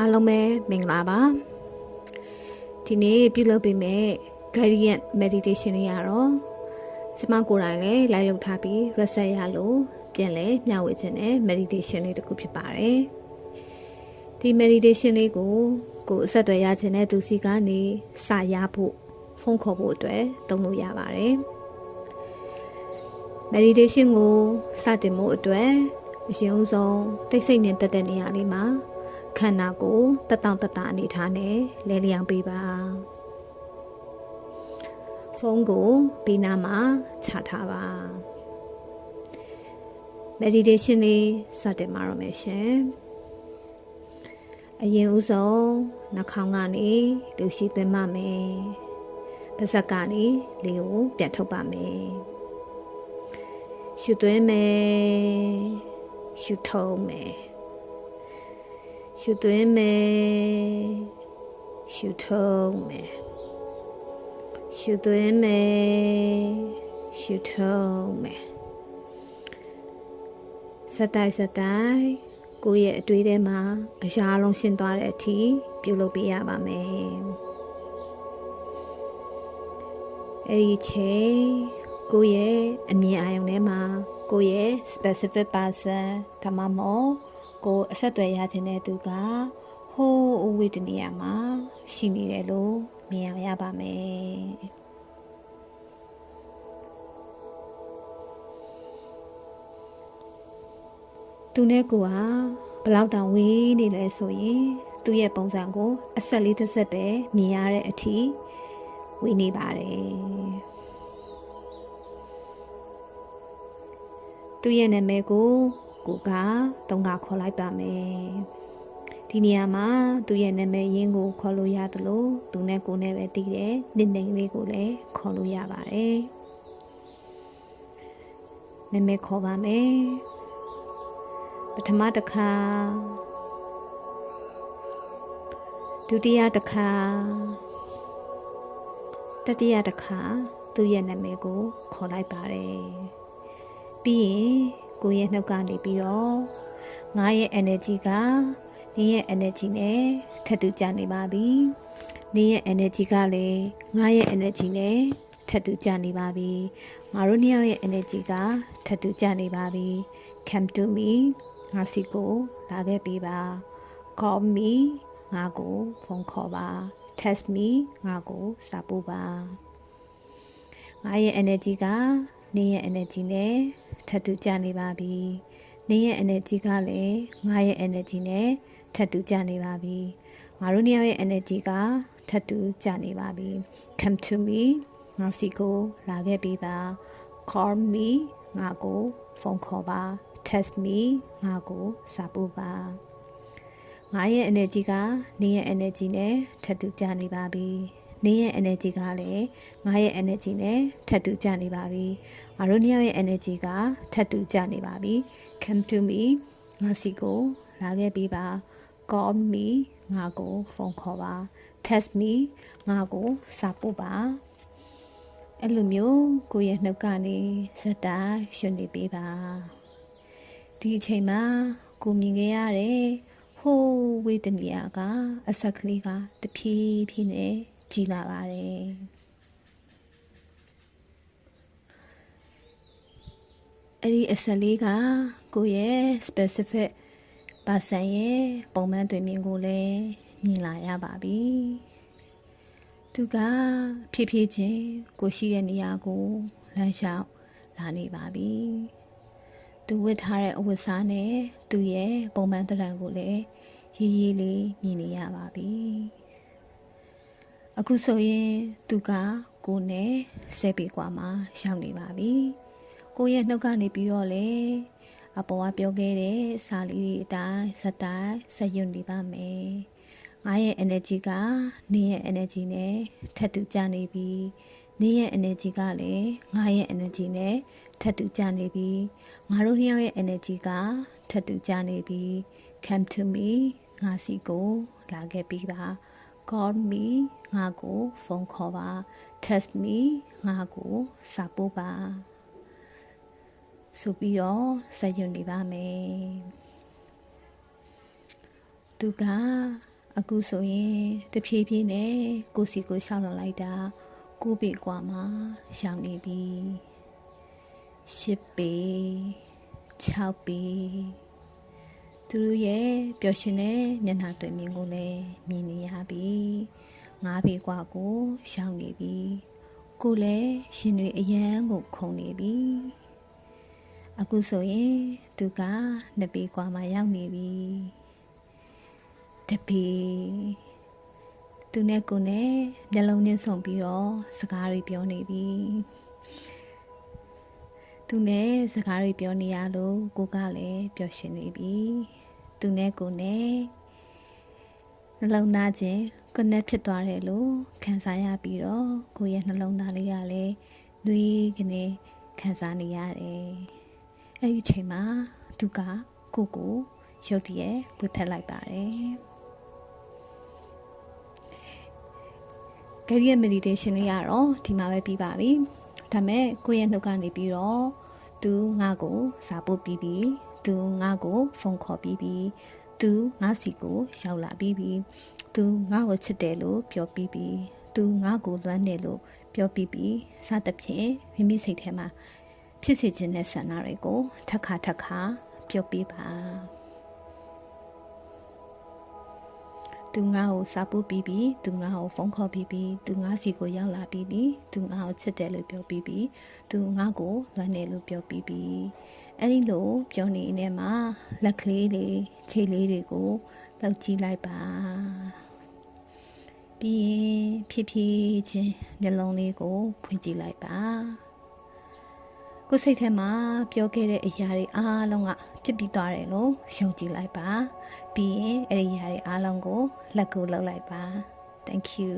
အားလုံးပဲမင်္ဂလာပါဒီနေ့ပြုလုပ်ပေးမယ့် guided meditation လေးကတော့စမကိုယ်တိုင်လည်းလိုက်လုပ်ထားပြီး reset ရလို့ပြန်လဲမျှဝေခြင်းနဲ့ meditation လေးတစ်ခုဖြစ်ပါတယ်ဒီ meditation လေးကိုအဆက်အသွယ်ရခြင်းနဲ့သူစီကနေစာရဖို့ဖုန်းခေါ်ဖို့အတွက်သုံးလို့ရပါတယ် meditation ကိုစတင်ဖို့အတွက်အရင်ဆုံးတိတ်ဆိတ်နေတတ်တဲ့နေရာလေးမှာခန္ဓာကိုယ်တတောင့်တတအနေထားနဲ့လဲလျောင်းပေးပါဖုန်းကိုဘေးနားမှာချထားပါ meditation လေးစတင်မှာတော့မယ်ရှင်အရင်ဦးဆုံးနှာခေါင်းကနေလူရှိသွင်းပါမယ်ပါးစပ်ကနေလေကိုပြန်ထုတ်ပါမယ်ရှုသွင်းမယ်ရှုထုတ်မယ်ရှုသွင်းမယ်ရှုထုတ်မယ်ရှုသွင်းမယ်ရှုထုတ်မယ်စတိုက်ကိုယ့်ရဲ့အတွေးထဲမှာအရာအလုံးရှင်းသွားတဲ့အထိပြုလုပ်ပေးရပါမယ်အဲ့ဒီချိန်ကိုယ့်ရဲ့အမြင်အာရုံထဲမှာကိုယ့်ရဲ့ specific person ဒါမှမဟုတ်ကိုအဆက်အသွယ်ရခြင်းတဲ့သူကဟိုးဝိတ္တနေရာမှာရှိနေတယ်လို့မြင်ရပါမယ်သူနဲ့ကိုဟာဘလောက်တောင်ဝေးနေလဲဆိုရင်သူ့ရဲ့ပုံစံကိုအဆက်လေးတစ်ဆက်ပဲမြင်ရတဲ့အထိဝေးနေပါတယ်သူ့ရဲ့နာမည်ကိုကတုံးကခေါ်လိုက်ပါမယ်ဒီနေရာမှာသူ့ရဲ့နာမည်ရင်းကိုခေါ်လို့ရတယ်လို့သူနဲ့ကိုနဲ့ပဲတည်တယ်နိမ့်နိမ့်လေးကိုလည်းခေါ်လို့ရပါတယ်နာမည်ခေါ်ပါမယ်ပထမတစ်ခါဒုတိယတစ်ခါတတိယတစ်ခါသူ့ရဲ့နာမည်ကိုခေါ်လိုက်ပါတယ်ပြီးရင်ကိုယ့်ရဲ့နှုတ်ကနေပြီးတော့ငါရဲ့ energy ကနင်းရဲ့ energy နဲ့ထပ်တူကြနေပါပြီနင်းရဲ့ energy ကလည်းငါရဲ့ energy နဲ့ထပ်တူကြနေပါပြီငါတို့နှစ်ယောက်ရဲ့ energy ကထပ်တူကြနေပါပြီ come to me ငါစီကိုလာခဲ့ပေးပါ call me ငါကိုဖုန်းခေါ်ပါ text me ငါကိုစာပို့ပါငါရဲ့ energy ကနင်းရဲ့ energy နဲ့ထပ်တူကြနေပါပြီနင်းရဲ့ energy ကလည်းငါရဲ့ energy နဲ့ထပ်တူကြနေပါပြီငါတို့နှစ်ယောက်ရဲ့ energy ကထပ်တူကြနေပါပြီ come to me ငါစီကိုလာခဲ့ပေးပါ call me ငါကိုဖုန်းခေါ်ပါ text me ငါကိုစာပို့ပါငါရဲ့ energy ကနင်းရဲ့ energy နဲ့ထပ်တူကြနေပါပြီနင်းရဲ့ energy ကလည်းငါရဲ့ energy နဲ့ထပ်တူကြနေပါပြီငါတို့နှစ်ယောက်ရဲ့ energy ကထပ်တူကြနေပါပြီ come to me ငါစီကိုလာခဲ့ပေးပါ call me ငါကိုဖုန်းခေါ်ပါ text me ငါကိုစာပို့ပါအဲ့လိုမျိုးကိုယ့်ရဲ့နှုတ်ကနေစက်တာရှင်းနေပေးပါဒီအချိန်မှာကိုမြင်ခဲ့ရတဲ့ဟိုးဝေဒနာကအဆက်ကလေးကတဖြည်းဖြည်းနဲ့ကြီးလာပါတယ်အဲ့ဒီအဆက်လေးကကိုယ့်ရဲ့ specific person ရဲ့ပုံမှန်တွေ့မြင်ကိုလည်းမြင်လာရပါပြီသူကဖြည်းဖြည်းချင်းကိုရှိတဲ့နေရာကိုလမ်းလျှောက်လာနေပါပြီသူဝတ်ထားတဲ့အဝတ်စားနဲ့သူ့ရဲ့ပုံမှန်တရံကိုလည်းရေးရေးလေးမြင်နေရပါပြီအခုဆိုရင်သူကကိုနဲ့10ပေกว่าမှာရောက်နေပါပြီကိုရဲ့နှုတ်ကနေပြီးတော့လေအပေါ်ကပြောခဲ့တဲ့စာလေးတွေအတိုင်းစတိုင်းဆက်ယွနေပါမယ်ငါရဲ့ energy ကနင်းရဲ့ energy နဲ့ထပ်တူကြနေပြီနင်းရဲ့ energy ကလည်းငါရဲ့ energy နဲ့ထပ်တူကြနေပြီငါတို့နှစ်ယောက်ရဲ့ energy ကထပ်တူကြနေပြီ come to me ငါစီကိုလာခဲ့ပြီးပါ call me ငါကိုဖုန်းခေါ်ပါ text me ငါကိုစာပို့ပါဆိုပြီးတော့ဆက်ရွနေပါမယ်သူ သူကအခုဆိုရင်တဖြည်းဖြည်းနဲ့ကိုစီကိုရှောက်လာလိုက်တာ9ပေกว่าမှာရှောင်နေပြီ10ပေ6ပေသူတို့ရဲ့ပျော်ရွှင်တဲ့မျက်နှာတွေ့မြင်ကိုလည်းမြင်နေရပြီ9ပေกว่าကိုရှောင်နေပြီကိုလည်းရှင်တွေအရန်ကိုခုန်နေပြီအခုဆိုရင်သူက2ပေกว่าမှာရောက်နေပြီတပေသူနဲ့ကိုနဲ့မျက်လုံးချင်းဆုံပြီးတော့စကားတွေပြောနေပြီသူနဲ့စကားတွေပြောနေရလို့ကိုကလည်းပျော်ရွှင်နေပြီသူနဲ့ကိုနဲ့နှလုံးသားချင်းconnect ဖြစ်သွားတယ်လို့ခံစားရပြီးတော့ကိုရဲ့နှလုံးသားလေးကလည်းနှွေးကနေခံစားနေရတယ်အဲ့ဒီအချိန်မှာသူကကိုရုတ်တရက်ဝှက်ဖက်လိုက်ပါတယ်ကြည့်ရ meditation လေးကတော့ဒီမှာပဲပြီးပါပြီဒါမဲ့ကိုရဲ့နှုတ်ကနေပြီးတော့သူငါ့ကိုစာပို့ပြီးပြီသူငါ့ကိုဖုန်းခေါ်ပြီးပြီသူငါစီကိုရောက်လာပြီးပြီသူငါ့ကိုချစ်တယ်လို့ပြောပြီးပြီသူငါ့ကိုလွမ်းတယ်လို့ပြောပြီးပြီစသဖြင့်မိမိစိတ်ထဲမှာဖြစ်စေခြင်းတဲ့ဆန္ဒတွေကိုထပ်ခါပြောပြပါသူငါ့ကိုစာပို့ပြီးပြီသူငါ့ကိုဖုန်းခေါ်ပြီးပြီသူငါစီကိုရောက်လာပြီးပြီသူငါ့ကိုချစ်တယ်လို့ပြောပြီးပြီသူငါ့ကိုလွမ်းတယ်လို့ပြောပြီးပြီအဲ့ဒီလိုပြောနေနေမှာလက်ကလေးတွေခြေလေးတွေကိုတောက်ကြည့်လိုက်ပါပြီးရင်ဖြည်းဖြည်းချင်းမျက်လုံးလေးကိုဖွင့်ကြည့်လိုက်ပါကိုယ်စိတ်ထဲမှာပြောခဲ့တဲ့အရာတွေအားလုံးကဖြစ်ပြီးသွားတယ်လို့ယုံကြည်လိုက်ပါပြီးရင်အဲ့ဒီအရာတွေအားလုံးကိုလက်ကိုလှုပ်လိုက်ပါ Thank you